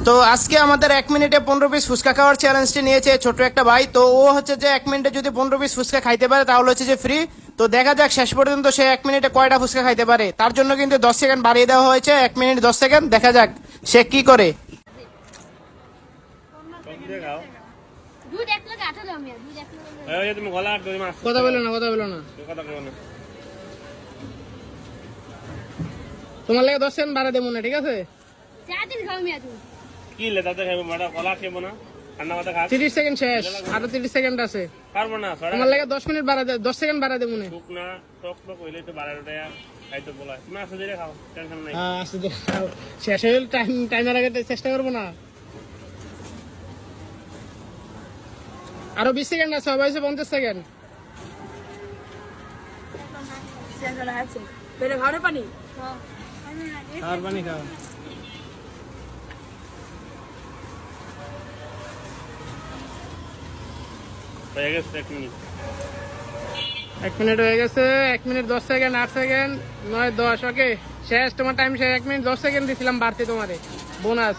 তো আজকে আমাদের 1 মিনিটে 15 পিস ফুচকা খাওয়ার চ্যালেঞ্জটি নিয়েছে ছোট একটা ভাই। তো ও হচ্ছে যে 1 মিনিটে যদি 15 পিস ফুচকা খাইতে পারে তাহলে হচ্ছে যে ফ্রি। তো দেখা যাক শেষ পর্যন্ত সে 1 মিনিটে কয়টা ফুচকা খাইতে পারে। তার জন্য কিন্তু 10 সেকেন্ড বাড়িয়ে দেওয়া হয়েছে, 1 মিনিট 10 সেকেন্ড। দেখা যাক সে কি করে। কথা বলো না, কথা বলো না। তোমার লাগে 10 সেকেন্ড বাড়া দেবো না, ঠিক আছে? কি লে তাতে খাইবো মাডা কলা খাইবো না ঠান্ডা মাথা খা 30 সেকেন্ড শেষ, আরো 30 সেকেন্ড আছে। পারবো না ছড়া তোমার লাগে 10 মিনিট বাড়া 10 সেকেন্ড বাড়া দেবো না। টুক না টক টক কইলে তো 12 টাকা খাইতে বলা তুমি আসো দিলে খাও টেনশন নাই হ্যাঁ আসতে দে। শেষ হয়ে গেলে টাইমার আগে চেষ্টা করবো না। আরো 20 সেকেন্ড আছে, সবাই 50 সেকেন্ড। ঘরে পানি আর পানি খাও। হয়ে গেছে 1 মিনিট 1 মিনিট হয়ে গেছে, 1 মিনিট 10 সেকেন্ড, 8 সেকেন্ড, 9, 10। ওকে শেষ, তোমার টাইম শেষ। 1 মিনিট 10 সেকেন্ড দিছিলাম বাড়তি তোমারে বোনাস।